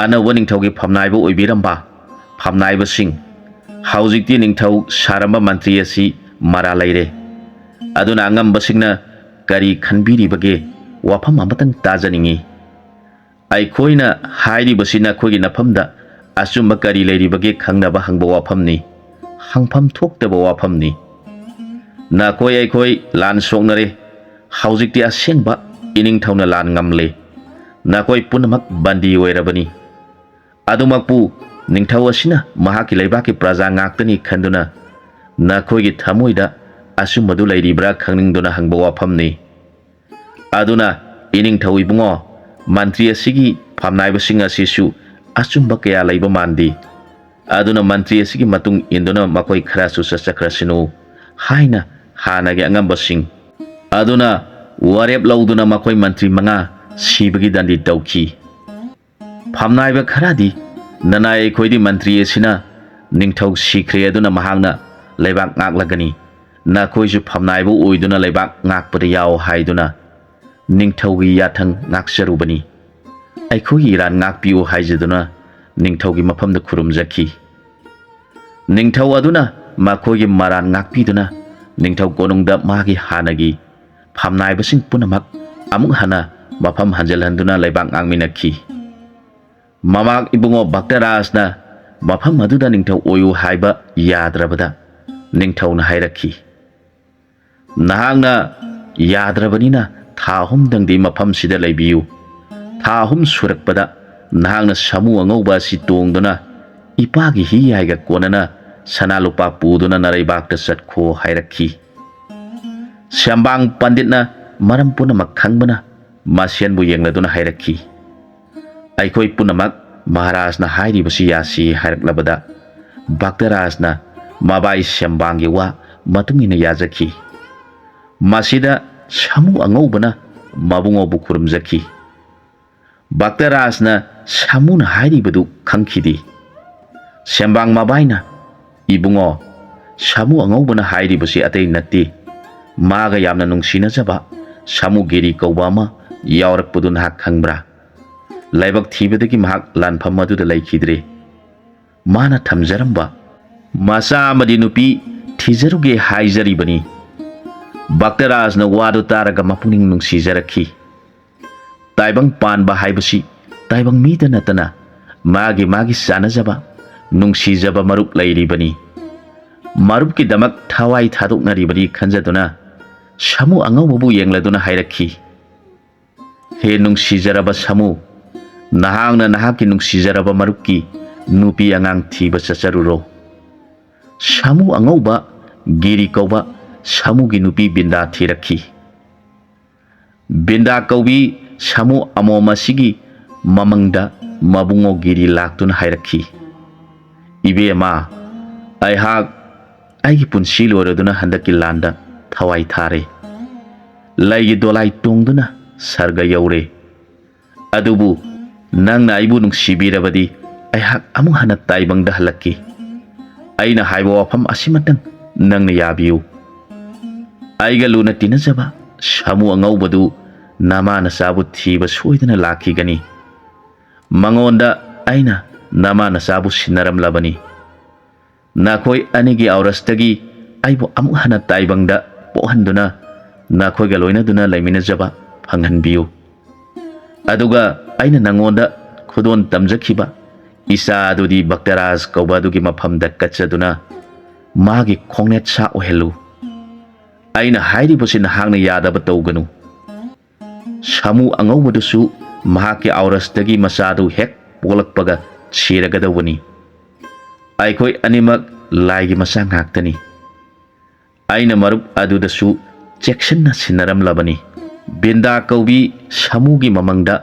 A: ꯑꯅꯧꯕ ꯅꯤꯡꯊꯧꯒꯤ ꯐꯝꯅꯥꯏꯕ ꯑꯣꯏꯕꯤꯔꯝꯕ ꯐꯝꯅꯥꯏꯕꯁꯤꯡ, ꯍꯧꯖꯤꯛꯇꯤ ꯅꯤꯡꯊꯧ ꯁꯥꯔꯝꯕ ꯃꯟꯇ꯭ꯔꯤ ꯑꯁꯤ ꯃꯔꯥ ꯂꯩꯔꯦ꯫ ꯑꯗꯨꯅ ꯑꯉꯝꯕꯁꯤꯡꯅ ꯀꯔꯤ ꯈꯟꯕꯤꯔꯤꯕꯒꯦ ꯋꯥꯐꯝ ꯑꯃꯇꯪ ꯇꯥꯖꯅꯤꯡꯉꯤ꯫ ꯑꯩꯈꯣꯏꯅ ꯍꯥꯏꯔꯤꯕꯁꯤ ꯅꯈꯣꯏꯒꯤ ꯅꯐꯝꯗ ꯑꯆꯨꯝꯕ ꯀꯔꯤ ꯂꯩꯔꯤꯕꯒꯦ ꯈꯪꯅꯕ ꯍꯪꯕ ꯋꯥꯐꯝꯅꯤ, ꯍꯪꯐꯝ ꯊꯣꯛꯇꯕ ꯋꯥꯐꯝꯅꯤ꯫ ꯅꯈꯣꯏ ꯑꯩꯈꯣꯏ ꯂꯥꯟ ꯁꯣꯛꯅꯔꯦ, ꯍꯧꯖꯤꯛꯇꯤ ꯑꯁꯦꯡꯕ ꯏꯅꯤꯡꯊꯧꯅ ꯂꯥꯟ ꯉꯝꯂꯦ, ꯅꯈꯣꯏ ꯄꯨꯝꯅꯃꯛ ꯕꯟꯗꯤ ꯑꯣꯏꯔꯕꯅꯤ꯫ ꯑꯗꯨꯃꯛꯄꯨ ꯅꯤꯡꯊꯧ ꯑꯁꯤꯅ ꯃꯍꯥꯛꯀꯤ ꯂꯩꯕꯥꯛꯀꯤ ꯄ꯭ꯔꯖꯥ ꯉꯥꯛꯇꯅꯤ ꯈꯟꯗꯨꯅ ꯅꯈꯣꯏꯒꯤ ꯊꯃꯣꯏꯗ ꯑꯆꯨꯝꯕꯗꯨ ꯂꯩꯔꯤꯕ꯭ꯔꯥ ꯈꯪꯅꯤꯡꯗꯨꯅ ꯍꯪꯕ ꯋꯥꯐꯝꯅꯤ꯫ ꯑꯗꯨꯅ ꯏꯅꯤꯡꯊꯧ ꯏꯕꯨꯡꯉꯣ, ꯃꯟꯇ꯭ꯔꯤ ꯑꯁꯤꯒꯤ ꯐꯝꯅꯥꯏꯕꯁꯤꯡ ꯑꯁꯤꯁꯨ ꯑꯆꯨꯝꯕ ꯀꯌꯥ ꯂꯩꯕ ꯃꯥꯟꯗꯦ꯫ ꯑꯗꯨꯅ ꯃꯟꯇ꯭ꯔꯤ ꯑꯁꯤꯒꯤ ꯃꯇꯨꯡ ꯏꯟꯗꯨꯅ ꯃꯈꯣꯏ ꯈꯔꯁꯨ ꯆꯠꯆꯈ꯭ꯔꯁꯅꯨ ꯍꯥꯏꯅ ꯍꯥꯟꯅꯒꯤ ꯑꯉꯝꯕꯁꯤꯡ ꯑꯗꯨꯅ ꯋꯥꯔꯦꯞ ꯂꯧꯗꯨꯅ ꯃꯈꯣꯏ ꯃꯟꯇ꯭ꯔꯤ 5 ꯁꯤꯕꯒꯤ ꯗꯟꯗꯤ ꯇꯧꯈꯤ꯫ ꯐꯝꯅꯥꯏꯕ ꯈꯔꯗꯤ ꯅꯅꯥꯏ ꯑꯩꯈꯣꯏꯗꯤ ꯃꯟꯇ꯭ꯔꯤ ꯑꯁꯤꯅ ꯅꯤꯡꯊꯧ ꯁꯤꯈ꯭ꯔꯦ ꯑꯗꯨꯅ ꯃꯍꯥꯛꯅ ꯂꯩꯕꯥꯛ ꯉꯥꯛꯂꯒꯅꯤ, ꯅꯈꯣꯏꯁꯨ ꯐꯝꯅꯥꯏꯕ ꯑꯣꯏꯗꯨꯅ ꯂꯩꯕꯥꯛ ꯉꯥꯛꯄꯗ ꯌꯥꯎ ꯍꯥꯏꯗꯨꯅ ꯅꯤꯡꯊꯧꯒꯤ ꯌꯥꯊꯪ ꯉꯥꯛꯆꯔꯨꯕꯅꯤ꯫ ꯑꯩꯈꯣꯏꯒꯤ ꯏꯔꯥꯟ ꯉꯥꯛꯄꯤꯌꯨ ꯍꯥꯏꯖꯗꯨꯅ ꯅꯤꯡꯊꯧꯒꯤ ꯃꯐꯝꯗ ꯈꯨꯔꯨꯝꯖꯈꯤ꯫ ꯅꯤꯡꯊꯧ ꯑꯗꯨꯅ ꯃꯈꯣꯏꯒꯤ ꯃꯔꯥꯟ ꯉꯥꯛꯄꯤꯗꯨꯅ ꯅꯤꯡꯊꯧ ꯀꯣꯅꯨꯡꯗ ꯃꯥꯒꯤ ꯍꯥꯟꯅꯒꯤ ꯐꯝꯅꯥꯏꯕꯁꯤꯡ ꯄꯨꯝꯅꯃꯛ ꯑꯃꯨꯛ ꯍꯟꯅ ꯃꯐꯝ ꯍꯟꯖꯤꯜꯍꯟꯗꯨꯅ ꯂꯩꯕꯥꯛ ꯉꯥꯛꯃꯤꯟꯅꯈꯤ꯫ ꯃꯃꯥꯛ ꯏꯕꯨꯡꯉꯣ ꯚꯛꯇꯔꯥꯖꯅ ꯃꯐꯝ ꯑꯗꯨꯗ ꯅꯤꯡꯊꯧ ꯑꯣꯏꯌꯨ ꯍꯥꯏꯕ ꯌꯥꯗ꯭ꯔꯕꯗ ꯅꯤꯡꯊꯧꯅ ꯍꯥꯏꯔꯛꯈꯤ, ꯅꯍꯥꯛꯅ ꯌꯥꯗ꯭ꯔꯕꯅꯤꯅ ꯊꯥ 3ꯗꯪꯗꯤ ꯃꯐꯝꯁꯤꯗ ꯂꯩꯕꯤꯌꯨ꯫ ꯊꯥ 3 ꯁꯨꯔꯛꯄꯗ ꯅꯍꯥꯛꯅ ꯁꯥꯃꯨ ꯑꯉꯧꯕ ꯑꯁꯤ ꯇꯣꯡꯗꯨꯅ ꯏꯄꯥꯒꯤ ꯍꯤꯌꯥꯏꯒ ꯀꯣꯟꯅꯅ ꯁꯅꯥ ꯂꯨꯄꯥ ꯄꯨꯗꯨꯅ ꯅꯔꯩꯕꯥꯛꯇ ꯆꯠꯈꯣ ꯍꯥꯏꯔꯛꯈꯤ꯫ ꯁꯦꯝꯕꯥꯡ ꯄꯟꯗꯤꯠꯅ ꯃꯔꯝ ꯄꯨꯝꯅꯃꯛ ꯈꯪꯕꯅ ꯃꯁꯦꯟꯕꯨ ꯌꯦꯡꯂꯗꯨꯅ ꯍꯥꯏꯔꯛꯈꯤ, ꯑꯩꯈꯣꯏ ꯄꯨꯝꯅꯃꯛ ꯃꯍꯥꯔꯥꯖꯅ ꯍꯥꯏꯔꯤꯕꯁꯤ ꯌꯥꯁꯤ ꯍꯥꯏꯔꯛꯂꯕꯗ ꯚꯛꯇꯔꯥꯖꯅ ꯃꯕꯥꯏ ꯁꯦꯝꯕꯥꯡꯒꯤ ꯋꯥ ꯃꯇꯨꯡ ꯏꯟꯅ ꯌꯥꯖꯈꯤ꯫ ꯃꯁꯤꯗ ꯁꯥꯃꯨ ꯑꯉꯧꯕꯅ ꯃꯕꯨꯡꯉꯣꯕꯨ ꯈꯨꯔꯨꯝꯖꯈꯤ꯫ ꯚꯛꯇꯔꯥꯖꯅ ꯁꯥꯃꯨꯅ ꯍꯥꯏꯔꯤꯕꯗꯨ ꯈꯪꯈꯤꯗꯦ꯫ ꯁꯦꯝꯕꯥꯡ ꯃꯕꯥꯏꯅ, ꯏꯕꯨꯡꯉꯣ, ꯁꯥꯃꯨ ꯑꯉꯧꯕꯅ ꯍꯥꯏꯔꯤꯕꯁꯤ ꯑꯇꯩ ꯅꯠꯇꯦ, ꯃꯥꯒ ꯌꯥꯝꯅ ꯅꯨꯡꯁꯤꯅꯖꯕ ꯁꯥꯃꯨ ꯒꯤꯔꯤ ꯀꯧꯕ ꯑꯃ ꯌꯥꯎꯔꯛꯄꯗꯨ ꯅꯍꯥꯛ ꯈꯪꯕ꯭ꯔꯥ? ꯂꯥꯏꯕꯛ ꯊꯤꯕꯗꯒꯤ ꯃꯍꯥꯛ ꯂꯥꯟꯐꯝ ꯑꯗꯨꯗ ꯂꯩꯈꯤꯗ꯭ꯔꯦ꯫ ꯃꯥꯅ ꯊꯝꯖꯔꯝꯕ ꯃꯆꯥ ꯑꯃꯗꯤ ꯅꯨꯄꯤ ꯊꯤꯖꯔꯨꯒꯦ ꯍꯥꯏꯖꯔꯤꯕꯅꯤ꯫ ꯚꯛꯇꯔꯥꯖꯅ ꯋꯥꯗꯨ ꯇꯥꯔꯒ ꯃꯄꯨꯛꯅꯤꯡ ꯅꯨꯡꯁꯤꯖꯔꯛꯈꯤ꯫ ꯇꯥꯏꯕꯪ ꯄꯥꯟꯕ ꯍꯥꯏꯕꯁꯤ ꯇꯥꯏꯕꯪ ꯃꯤꯗ ꯅꯠꯇꯅ ꯃꯥꯒꯤ ꯆꯥꯅꯖꯕ ꯅꯨꯡꯁꯤꯖꯕ ꯃꯔꯨꯞ ꯂꯩꯔꯤꯕꯅꯤ꯫ ꯃꯔꯨꯞꯀꯤꯗꯃꯛ ꯊꯋꯥꯏ ꯊꯥꯗꯣꯛꯅꯔꯤꯕꯅꯤ ꯈꯟꯖꯗꯨꯅ ꯁꯥꯃꯨ ꯑꯉꯧꯕꯕꯨ ꯌꯦꯡꯂꯗꯨꯅ ꯍꯥꯏꯔꯛꯈꯤ, ꯍꯦ ꯅꯨꯡꯁꯤꯖꯔꯕ ꯁꯥꯃꯨ, ꯅꯍꯥꯛꯅ ꯅꯍꯥꯛꯀꯤ ꯅꯨꯡꯁꯤꯖꯔꯕ ꯃꯔꯨꯞꯀꯤ ꯅꯨꯄꯤ ꯑꯉꯥꯡ ꯊꯤꯕ ꯆꯠꯆꯔꯨꯔꯣ꯫ ꯁꯥꯃꯨ ꯑꯉꯧꯕ ꯒꯤꯔꯤ ꯀꯧꯕ ꯁꯥꯃꯨꯒꯤ ꯅꯨꯄꯤ ꯕꯤꯟꯗꯥ ꯊꯤꯔꯛꯈꯤ꯫ ꯕꯤꯟꯗꯥ ꯀꯧꯕꯤ ꯁꯥꯃꯨ ꯑꯃꯣꯝ ꯑꯁꯤꯒꯤ ꯃꯃꯪꯗ ꯃꯕꯨꯡꯉꯣ ꯒꯤꯔꯤ ꯂꯥꯛꯇꯨꯅ ꯍꯥꯏꯔꯛꯈꯤ, ꯏꯕꯦꯝꯃ, ꯑꯩꯍꯥꯛ ꯑꯩꯒꯤ ꯄꯨꯟꯁꯤ ꯂꯣꯏꯔꯗꯨꯅ ꯍꯟꯗꯛꯀꯤ ꯂꯥꯟꯗ ꯊꯋꯥꯏ ꯊꯥꯔꯦ꯫ ꯂꯩꯒꯤ ꯗꯣꯂꯥꯏ ꯇꯣꯡꯗꯨꯅ ꯁꯔꯒ ꯌꯧꯔꯦ ꯑꯗꯨꯕꯨ ꯅꯪꯅ ꯑꯩꯕꯨ ꯅꯨꯡꯁꯤꯕꯤꯔꯕꯗꯤ ꯑꯩꯍꯥꯛ ꯑꯃꯨꯛ ꯍꯟꯅ ꯇꯥꯏꯕꯪꯗ ꯍꯜꯂꯛꯈꯤ ꯑꯩꯅ ꯍꯥꯏꯕ ꯋꯥꯐꯝ ꯑꯁꯤꯃꯇꯪ ꯅꯪꯅ ꯌꯥꯕꯤꯌꯨ ꯑꯩꯒ ꯂꯨꯅ ꯇꯤꯟꯅꯖꯕ ꯁꯥꯃꯨ ꯑꯉꯧꯕꯗꯨ ꯅꯃꯥ ꯅꯆꯥꯕꯨ ꯊꯤꯕ ꯁꯣꯏꯗꯅ ꯂꯥꯛꯈꯤꯒꯅꯤ ꯃꯉꯣꯟꯗ ꯑꯩꯅ ꯅꯃꯥ ꯅꯆꯥꯕꯨ ꯁꯤꯟꯅꯔꯝꯂꯕꯅꯤ ꯅꯈꯣꯏ ꯑꯅꯤꯒꯤ ꯑꯧꯔꯁꯇꯒꯤ ꯑꯩꯕꯨ ꯑꯃꯨꯛ ꯍꯟꯅ ꯇꯥꯏꯕꯪꯗ ꯄꯣꯛꯍꯟꯗꯨꯅ ꯅꯈꯣꯏꯒ ꯂꯣꯏꯅꯗꯨꯅ ꯂꯩꯃꯤꯟꯅꯖꯕ ꯐꯪꯍꯟꯕꯤꯌꯨ ꯑꯗꯨꯒ ꯑꯩꯅ ꯅꯉꯣꯟꯗ ꯈꯨꯗꯣꯟ ꯇꯝꯖꯈꯤꯕ ꯏꯆꯥ ꯑꯗꯨꯗꯤ ꯚꯛꯇꯔꯥꯖ ꯀꯧꯕ ꯑꯗꯨꯒꯤ ꯃꯐꯝꯗ ꯀꯠꯆꯗꯨꯅ ꯃꯥꯒꯤ ꯈꯣꯡꯅꯦꯠ ꯁꯥ ꯑꯣꯏꯍꯜꯂꯨ ꯑꯩꯅ ꯍꯥꯏꯔꯤꯕꯁꯤ ꯅꯍꯥꯛꯅ ꯌꯥꯗꯕ ꯇꯧꯒꯅꯨ ꯁꯥꯃꯨ ꯑꯉꯧꯕꯗꯨꯁꯨ ꯃꯍꯥꯛꯀꯤ ꯑꯧꯔꯁꯇꯒꯤ ꯃꯆꯥꯗꯨ ꯍꯦꯛ ꯄꯣꯛꯂꯛꯄꯒ ꯁꯤꯔꯒꯗꯧꯕꯅꯤ ꯑꯩꯈꯣꯏ ꯑꯅꯤꯃꯛ ꯂꯥꯏꯒꯤ ꯃꯆꯥ ꯉꯥꯛꯇꯅꯤ ꯑꯩꯅ ꯃꯔꯨꯞ ꯑꯗꯨꯗꯁꯨ ꯆꯦꯛꯁꯤꯟꯅ ꯁꯤꯟꯅꯔꯝꯂꯕꯅꯤ ꯕꯤꯟꯗꯥ ꯀꯧꯕꯤ ꯁꯥꯃꯨꯒꯤ ꯃꯃꯪꯗ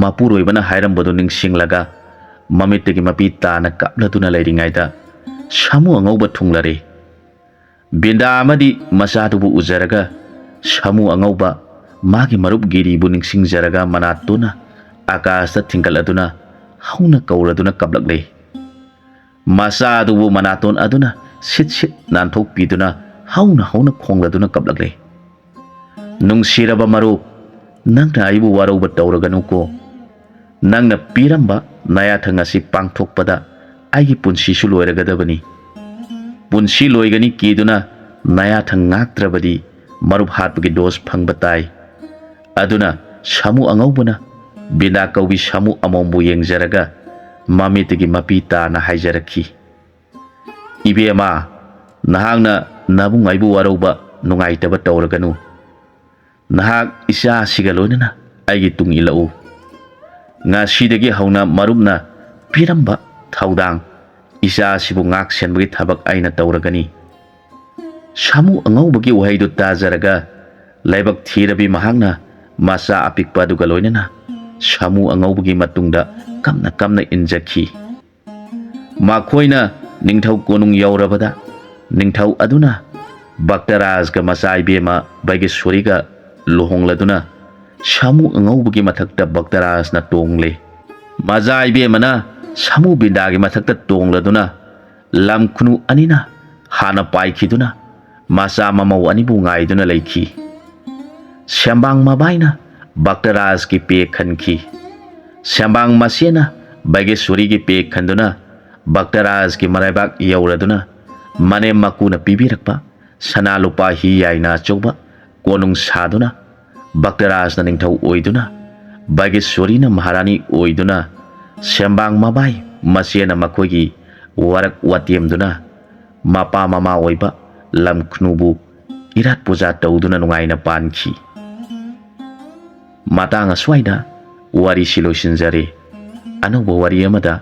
A: ꯃꯄꯨꯔꯣꯏꯕꯅ ꯍꯥꯏꯔꯝꯕꯗꯨ ꯅꯤꯡꯁꯤꯡꯂꯒ ꯃꯃꯤꯠꯇꯒꯤ ꯃꯄꯤ ꯇꯥꯅ ꯀꯞꯂꯗꯨꯅ ꯂꯩꯔꯤꯉꯩꯗ ꯁꯥꯃꯨ ꯑꯉꯧꯕ ꯊꯨꯡꯂꯔꯦ ꯕꯤꯟꯗꯥ ꯑꯃꯗꯤ ꯃꯆꯥꯗꯨꯕꯨ ꯎꯖꯔꯒ ꯁꯥꯃꯨ ꯑꯉꯧꯕ ꯃꯥꯒꯤ ꯃꯔꯨꯞ ꯒꯤꯔꯤꯕꯨ ꯅꯤꯡꯁꯤꯡꯖꯔꯒ ꯃꯅꯥꯇꯣꯟꯅ ꯑꯀꯥꯁꯇ ꯊꯤꯡꯒꯠꯂꯗꯨꯅ ꯍꯧꯅ ꯀꯧꯔꯗꯨꯅ ꯀꯞꯂꯛꯂꯦ ꯃꯆꯥ ꯑꯗꯨꯕꯨ ꯃꯅꯥꯇꯣꯟ ꯑꯗꯨꯅ ꯁꯤꯠ ꯁꯤꯠ ꯅꯥꯟꯊꯣꯛꯄꯤꯗꯨꯅ ꯍꯧꯅ ꯍꯧꯅ ꯈꯣꯡꯂꯗꯨꯅ ꯀꯞꯂꯛꯂꯦ ꯅꯨꯡꯁꯤꯔꯕ ꯃꯔꯨꯞ ꯅꯪꯅ ꯑꯩꯕꯨ ꯋꯥꯔꯧꯕ ꯇꯧꯔꯒꯅꯨꯀꯣ ꯅꯪꯅ ꯄꯤꯔꯝꯕ ꯅꯌꯥꯊꯪ ꯑꯁꯤ ꯄꯥꯡꯊꯣꯛꯄꯗ ꯑꯩꯒꯤ ꯄꯨꯟꯁꯤꯁꯨ ꯂꯣꯏꯔꯒꯗꯕꯅꯤ ꯄꯨꯟꯁꯤ ꯂꯣꯏꯒꯅꯤ ꯀꯤꯗꯨꯅ ꯅꯌꯥꯊꯪ ꯉꯥꯛꯇ꯭ꯔꯕꯗꯤ ꯃꯔꯨꯞ ꯍꯥꯠꯄꯒꯤ ꯗꯣꯁ ꯐꯪꯕ ꯇꯥꯏ ꯑꯗꯨꯅ ꯁꯥꯃꯨ ꯑꯉꯧꯕꯅ ꯕꯤꯟꯗꯥ ꯀꯧꯕꯤ ꯁꯥꯃꯨ ꯑꯃꯣꯝꯕꯨ ꯌꯦꯡꯖꯔꯒ ꯃꯃꯤꯠꯇꯒꯤ ꯃꯄꯤ ꯇꯥꯅ ꯍꯥꯏꯖꯔꯛꯈꯤ ꯏꯕꯦꯝꯃ ꯅꯍꯥꯛꯅ ꯅꯕꯨꯡ ꯑꯩꯕꯨ ꯋꯥꯔꯧꯕ ꯅꯨꯡꯉꯥꯏꯇꯕ ꯇꯧꯔꯒꯅꯨ ꯅꯍꯥꯛ ꯏꯆꯥ ꯑꯁꯤꯒ ꯂꯣꯏꯅꯅ ꯑꯩꯒꯤ ꯇꯨꯡ ꯏꯜꯂꯛꯎ ꯉꯁꯤꯗꯒꯤ ꯍꯧꯅ ꯃꯔꯨꯞꯅ ꯄꯤꯔꯝꯕ ꯊꯧꯗꯥꯡ ꯏꯆꯥ ꯑꯁꯤꯕꯨ ꯉꯥꯛ ꯁꯦꯟꯕꯒꯤ ꯊꯕꯛ ꯑꯩꯅ ꯇꯧꯔꯒꯅꯤ ꯁꯥꯃꯨ ꯑꯉꯧꯕꯒꯤ ꯋꯥꯍꯩꯗꯨ ꯇꯥꯖꯔꯒ ꯂꯥꯏꯕꯛ ꯊꯤꯔꯕꯤ ꯃꯍꯥꯛꯅ ꯃꯆꯥ ꯑꯄꯤꯛꯄ ꯑꯗꯨꯒ ꯂꯣꯏꯅꯅ ꯁꯥꯃꯨ ꯑꯉꯧꯕꯒꯤ ꯃꯇꯨꯡꯗ ꯀꯞꯅ ꯀꯞꯅ ꯏꯟꯖꯈꯤ ꯃꯈꯣꯏꯅ ꯅꯤꯡꯊꯧ ꯀꯣꯅꯨꯡ ꯌꯧꯔꯕꯗ ꯅꯤꯡꯊꯧ ꯑꯗꯨꯅ ꯚꯛꯇꯔꯥꯖꯒ ꯃꯆꯥ ꯏꯕꯦꯝꯃ ꯕꯩꯒꯦꯁꯣꯔꯤꯒ ꯂꯨꯍꯣꯡꯂꯗꯨꯅ ꯁꯥꯃꯨ ꯑꯉꯧꯕꯒꯤ ꯃꯊꯛꯇ ꯚꯛꯇꯔꯥꯖꯅ ꯇꯣꯡꯂꯦ ꯃꯆꯥ ꯏꯕꯦꯝꯃꯅ ꯁꯥꯃꯨ ꯕꯤꯟꯗꯥꯒꯤ ꯃꯊꯛꯇ ꯇꯣꯡꯂꯗꯨꯅ ꯂꯝ ꯈꯨꯅꯨ ꯑꯅꯤꯅ ꯍꯥꯟꯅ ꯄꯥꯏꯈꯤꯗꯨꯅ ꯃꯆꯥ ꯃꯃꯧ ꯑꯅꯤꯕꯨ ꯉꯥꯏꯗꯨꯅ ꯂꯩꯈꯤ ꯁꯦꯝꯕꯥꯡ ꯃꯕꯥꯏꯅ ꯚꯛꯇꯔꯥꯖꯒꯤ ꯄꯦ ꯈꯟꯈꯤ ꯁꯦꯝꯕꯥꯡ ꯃꯆꯦꯅ ꯕꯩꯒꯦꯁꯣꯔꯤꯒꯤ ꯄꯦ ꯈꯟꯗꯨꯅ ꯚꯛꯇꯔꯥꯖꯒꯤ ꯃꯔꯥꯏꯕꯥꯛ ꯌꯧꯔꯗꯨꯅ ꯃꯅꯦꯝ ꯃꯀꯨꯅ ꯄꯤꯕꯤꯔꯛꯄ ꯁꯅꯥ ꯂꯨꯄꯥ ꯍꯤ ꯌꯥꯏꯅ ꯑꯆꯧꯕ ꯀꯣꯅꯨꯡ ꯁꯥꯗꯨꯅ ꯚꯛꯇꯔꯥꯖꯅ ꯅꯤꯡꯊꯧ ꯑꯣꯏꯗꯨꯅ ꯕꯩꯒꯦꯁꯣꯔꯤꯅ ꯃꯍꯥꯔꯥꯅꯤ ꯑꯣꯏꯗꯨꯅ ꯁꯦꯝꯕꯥꯡ ꯃꯕꯥꯏ ꯃꯆꯦꯅ ꯃꯈꯣꯏꯒꯤ ꯋꯥꯔꯛ ꯋꯥꯇꯦꯝꯗꯨꯅ ꯃꯄꯥ ꯃꯃꯥ ꯑꯣꯏꯕ ꯂꯝ ꯈꯨꯅꯨꯕꯨ ꯏꯔꯥꯠ ꯄꯨꯖꯥ ꯇꯧꯗꯨꯅ ꯅꯨꯡꯉꯥꯏꯅ ꯄꯥꯟꯈꯤ ꯃꯇꯥꯡ ꯑꯁ꯭ꯋꯥꯏꯗ ꯋꯥꯔꯤꯁꯤ ꯂꯣꯏꯁꯤꯟꯖꯔꯦ ꯑꯅꯧꯕ ꯋꯥꯔꯤ ꯑꯃꯗ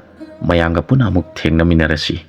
A: ꯃꯌꯥꯝꯒ ꯄꯨꯟꯅ ꯑꯃꯨꯛ ꯊꯦꯡꯅꯃꯤꯟꯅꯔꯁꯤ